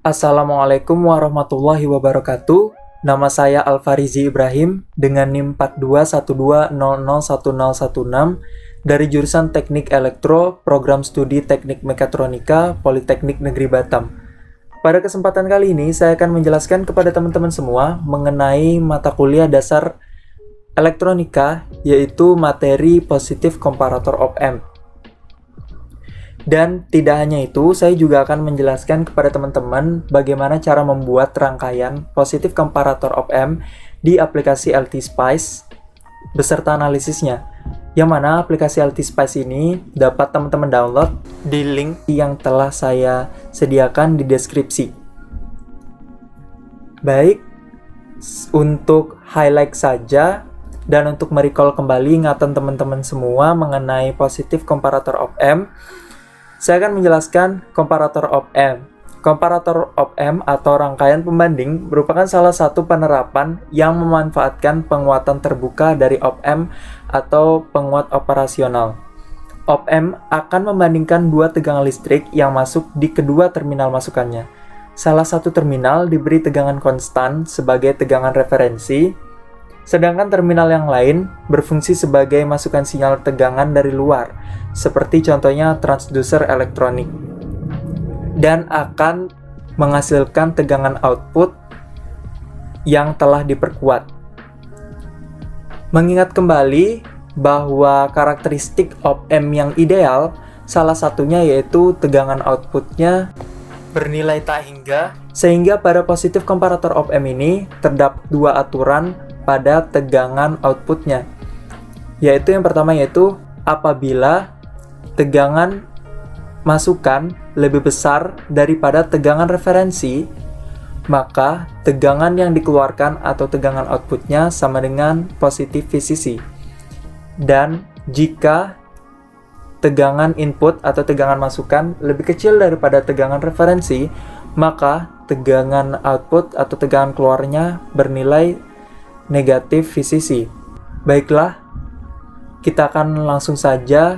Assalamualaikum warahmatullahi wabarakatuh. Nama saya Alfarizi Ibrahim dengan NIM 4212001016 dari jurusan Teknik Elektro, Program Studi Teknik Mekatronika, Politeknik Negeri Batam. Pada kesempatan kali ini, saya akan menjelaskan kepada teman-teman semua mengenai mata kuliah dasar elektronika, yaitu materi positif komparator op-amp. Dan tidak hanya itu, saya juga akan menjelaskan kepada teman-teman bagaimana cara membuat rangkaian positif komparator op-amp di aplikasi LTSpice beserta analisisnya. Yang mana aplikasi LTSpice ini dapat teman-teman download di link yang telah saya sediakan di deskripsi. Baik, untuk highlight saja dan untuk merecall kembali ingatan teman-teman semua mengenai positif komparator op-amp, saya akan menjelaskan komparator op-amp. Komparator op-amp atau rangkaian pembanding merupakan salah satu penerapan yang memanfaatkan penguatan terbuka dari op-amp atau penguat operasional. Op-amp akan membandingkan dua tegangan listrik yang masuk di kedua terminal masukannya. Salah satu terminal diberi tegangan konstan sebagai tegangan referensi, sedangkan terminal yang lain berfungsi sebagai masukan sinyal tegangan dari luar, seperti contohnya transducer elektronik, dan akan menghasilkan tegangan output yang telah diperkuat. Mengingat kembali bahwa karakteristik op-amp yang ideal, salah satunya yaitu tegangan outputnya bernilai tak hingga, sehingga pada positif komparator op-amp ini terdapat dua aturan pada tegangan outputnya, yaitu yang pertama yaitu apabila tegangan masukan lebih besar daripada tegangan referensi, maka tegangan yang dikeluarkan atau tegangan outputnya sama dengan positif VCC. Dan jika tegangan input atau tegangan masukan lebih kecil daripada tegangan referensi, maka tegangan output atau tegangan keluarnya bernilai negatif VCC. Baiklah, kita akan langsung saja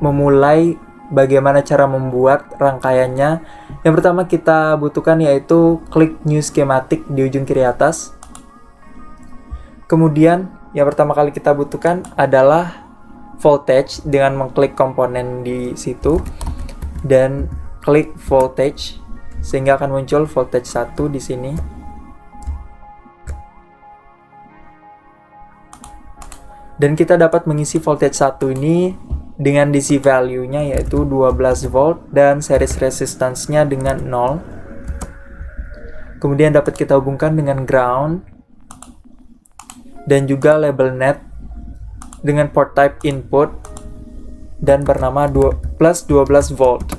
memulai bagaimana cara membuat rangkaiannya. Yang pertama kita butuhkan yaitu klik new schematic di ujung kiri atas. Kemudian yang pertama kali kita butuhkan adalah voltage dengan mengklik komponen di situ dan klik voltage sehingga akan muncul voltage 1 di sini. Dan kita dapat mengisi voltage 1 ini dengan DC value-nya yaitu 12 volt dan series resistance-nya dengan 0. Kemudian dapat kita hubungkan dengan ground dan juga label net dengan port type input dan bernama plus 12 volt.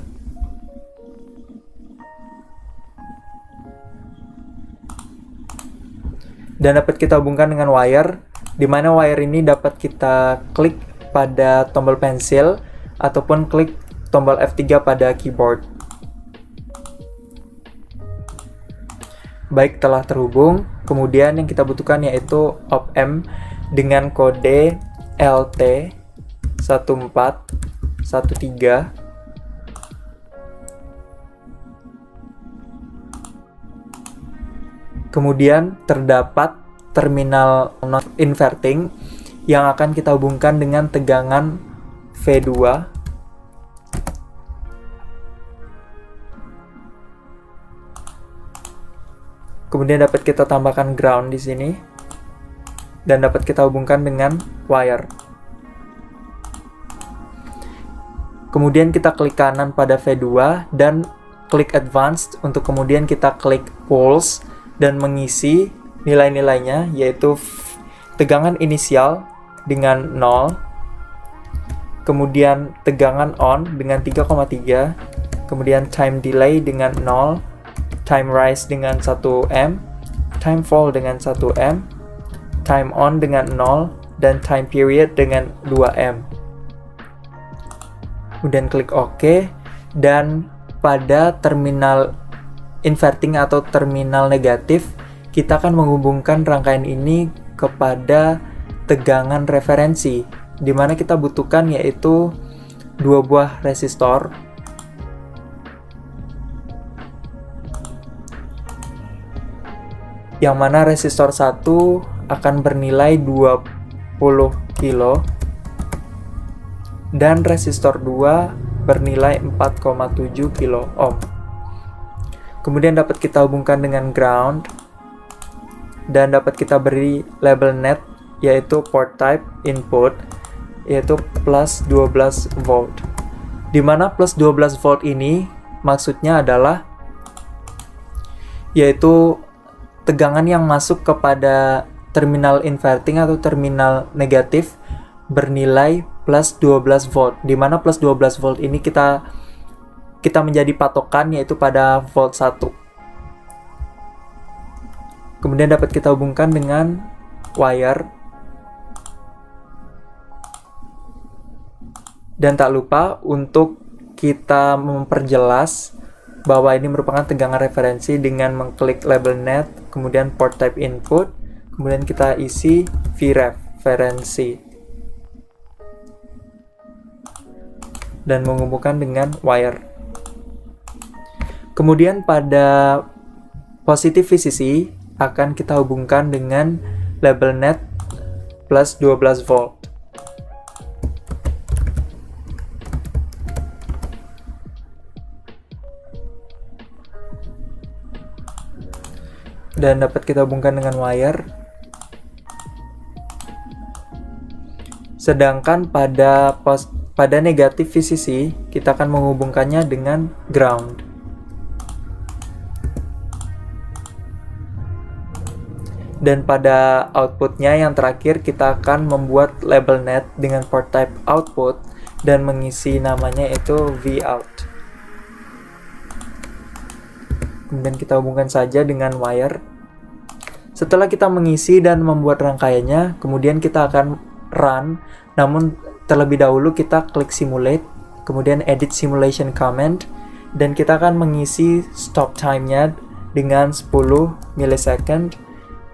Dan dapat kita hubungkan dengan wire, di mana wire ini dapat kita klik pada tombol pensil ataupun klik tombol F3 pada keyboard. Baik, telah terhubung. Kemudian yang kita butuhkan yaitu op-amp dengan kode LT1413. Kemudian terdapat terminal non-inverting yang akan kita hubungkan dengan tegangan V2. Kemudian dapat kita tambahkan ground di sini dan dapat kita hubungkan dengan wire. Kemudian kita klik kanan pada V2 dan klik advanced untuk kemudian kita klik pulse dan mengisi nilai-nilainya, yaitu tegangan inisial dengan 0, kemudian tegangan on dengan 3,3, kemudian time delay dengan 0, time rise dengan 1M, time fall dengan 1M, time on dengan 0, dan time period dengan 2M. Kemudian klik OK, dan pada terminal inverting atau terminal negatif, kita akan menghubungkan rangkaian ini kepada tegangan referensi, di mana kita butuhkan yaitu dua buah resistor yang mana resistor 1 akan bernilai 20 kilo dan resistor 2 bernilai 4,7 kilo ohm. Kemudian dapat kita hubungkan dengan ground dan dapat kita beri label net yaitu port type input yaitu plus 12 volt. Di mana plus 12 volt ini maksudnya adalah yaitu tegangan yang masuk kepada terminal inverting atau terminal negatif bernilai plus 12 volt. Di mana plus 12 volt ini kita menjadi patokan yaitu pada volt 1. Kemudian dapat kita hubungkan dengan wire. Dan tak lupa untuk kita memperjelas bahwa ini merupakan tegangan referensi dengan mengklik label net, kemudian port type input, kemudian kita isi Vref referensi dan menghubungkan dengan wire. Kemudian pada positive VCC akan kita hubungkan dengan label net plus 12 volt. Dan dapat kita hubungkan dengan wire. Sedangkan pada negatif VCC kita akan menghubungkannya dengan ground. Dan pada outputnya yang terakhir kita akan membuat label net dengan port type output dan mengisi namanya itu Vout. Kemudian kita hubungkan saja dengan wire. Setelah kita mengisi dan membuat rangkaiannya, kemudian kita akan run, namun terlebih dahulu kita klik simulate, kemudian edit simulation command, dan kita akan mengisi stop time-nya dengan 10 millisecond,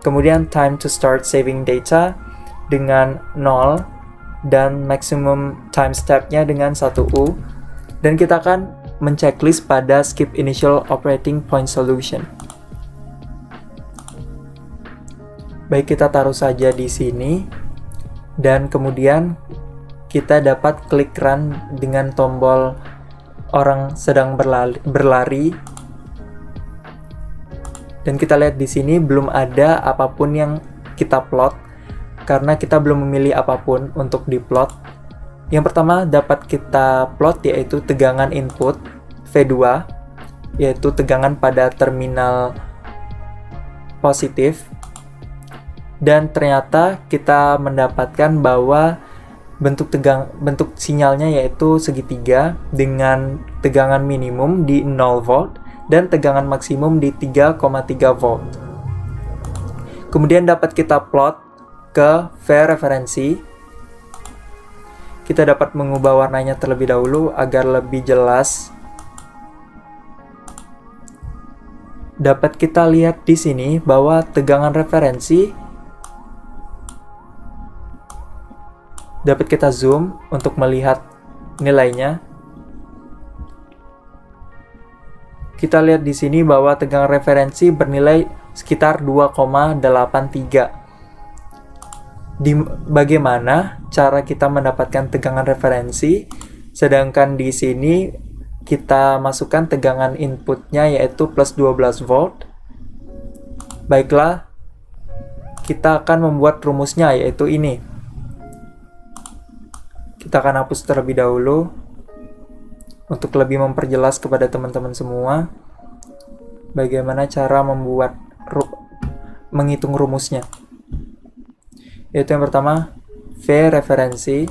kemudian time to start saving data dengan 0, dan maximum time step-nya dengan 1U, dan kita akan menceklis pada skip initial operating point solution. Baik, kita taruh saja di sini dan kemudian kita dapat klik run dengan tombol orang sedang berlari. Dan kita lihat di sini belum ada apapun yang kita plot karena kita belum memilih apapun untuk diplot. Yang pertama dapat kita plot yaitu tegangan input V2 yaitu tegangan pada terminal positif. Dan ternyata kita mendapatkan bahwa bentuk sinyalnya yaitu segitiga dengan tegangan minimum di 0 volt dan tegangan maksimum di 3,3 volt. Kemudian dapat kita plot ke V referensi. Kita dapat mengubah warnanya terlebih dahulu agar lebih jelas. Dapat kita lihat di sini bahwa tegangan referensi dapat kita zoom untuk melihat nilainya. Kita lihat di sini bahwa tegangan referensi bernilai sekitar 2,83. Bagaimana cara kita mendapatkan tegangan referensi? Sedangkan di sini kita masukkan tegangan inputnya yaitu plus 12 volt. Baiklah, kita akan membuat rumusnya yaitu ini. Kita akan hapus terlebih dahulu untuk lebih memperjelas kepada teman-teman semua bagaimana cara menghitung rumusnya. Yaitu yang pertama, V referensi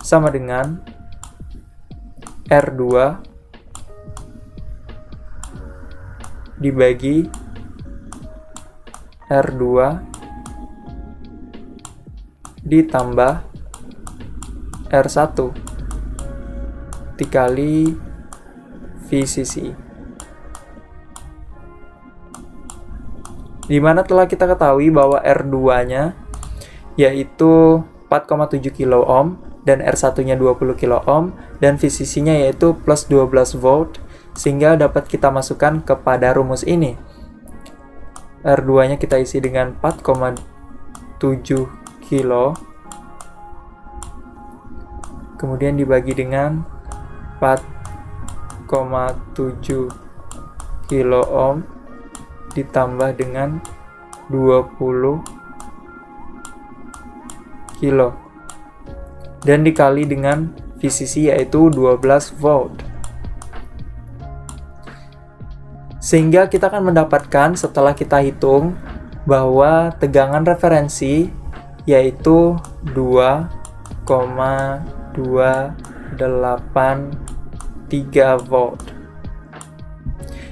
sama dengan R2 dibagi R2 ditambah R1 dikali VCC. Dimana telah kita ketahui bahwa R2-nya yaitu 4,7 kilo ohm dan R1-nya 20 kilo ohm dan VCC-nya yaitu plus 12 volt sehingga dapat kita masukkan kepada rumus ini. R2-nya kita isi dengan 4,7 kilo, kemudian dibagi dengan 4,7 kilo ohm ditambah dengan 20 kilo dan dikali dengan VCC yaitu 12 volt. Sehingga kita akan mendapatkan setelah kita hitung bahwa tegangan referensi yaitu 2,283 volt.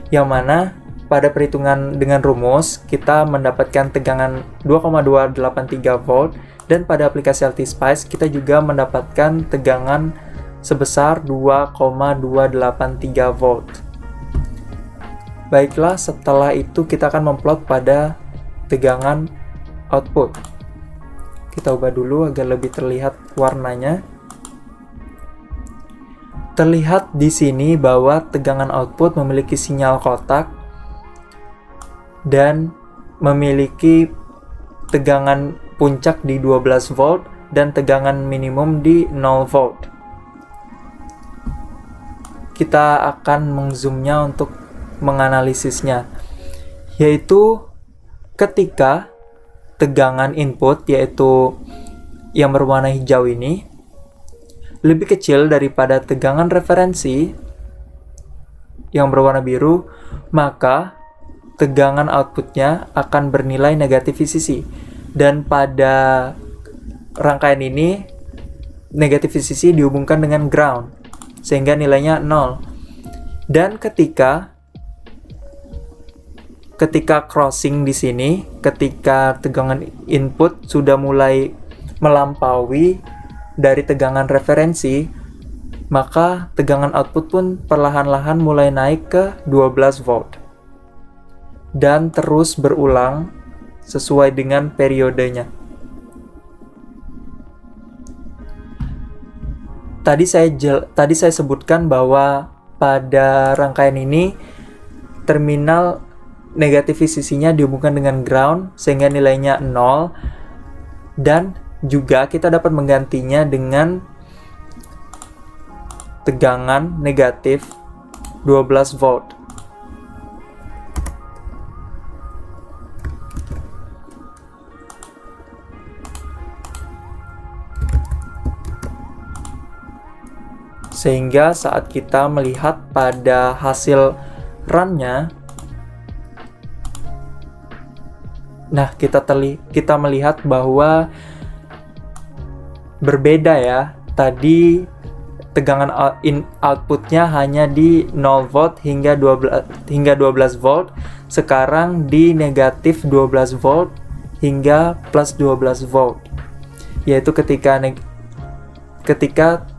Yang mana pada perhitungan dengan rumus kita mendapatkan tegangan 2,283 volt, dan pada aplikasi LT-Spice kita juga mendapatkan tegangan sebesar 2,283 volt. Baiklah, setelah itu kita akan memplot pada tegangan output. Kita ubah dulu agar lebih terlihat warnanya. Terlihat di sini bahwa tegangan output memiliki sinyal kotak dan memiliki tegangan puncak di 12 volt dan tegangan minimum di 0 volt. Kita akan mengzoomnya untuk menganalisisnya, yaitu ketika tegangan input yaitu yang berwarna hijau ini lebih kecil daripada tegangan referensi yang berwarna biru, maka tegangan outputnya akan bernilai negatif VCC. Dan pada rangkaian ini, negatif VCC dihubungkan dengan ground, sehingga nilainya 0. Dan ketika crossing di sini, ketika tegangan input sudah mulai melampaui dari tegangan referensi, maka tegangan output pun perlahan-lahan mulai naik ke 12 volt. Dan terus berulang sesuai dengan periodenya. Tadi saya sebutkan bahwa pada rangkaian ini terminal negatif VCC-nya dihubungkan dengan ground sehingga nilainya 0, dan juga kita dapat menggantinya dengan tegangan negatif 12 volt. Sehingga saat kita melihat pada hasil run-nya, nah kita melihat bahwa berbeda ya. Tadi tegangan outputnya hanya di 0 volt hingga 12 volt. Sekarang di negatif 12 volt hingga plus 12 volt. Yaitu ketika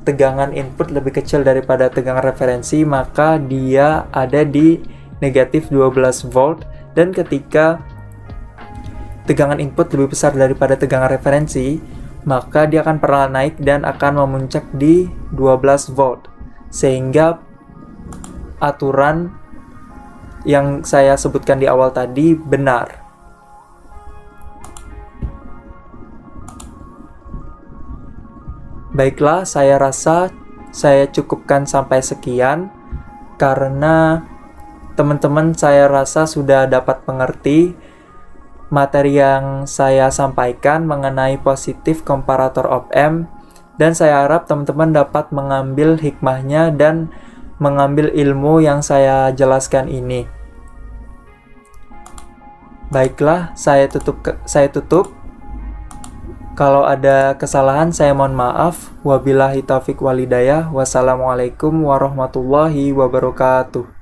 tegangan input lebih kecil daripada tegangan referensi, maka dia ada di negatif 12 volt, dan ketika tegangan input lebih besar daripada tegangan referensi, maka dia akan perlahan naik dan akan memuncak di 12 volt. Sehingga aturan yang saya sebutkan di awal tadi benar. Baiklah, saya rasa saya cukupkan sampai sekian karena teman-teman saya rasa sudah dapat mengerti materi yang saya sampaikan mengenai positif komparator op-amp, dan saya harap teman-teman dapat mengambil hikmahnya dan mengambil ilmu yang saya jelaskan ini. Baiklah, saya tutup. Kalau ada kesalahan saya mohon maaf. Wabillahi taufiq walhidayah. Wassalamualaikum warahmatullahi wabarakatuh.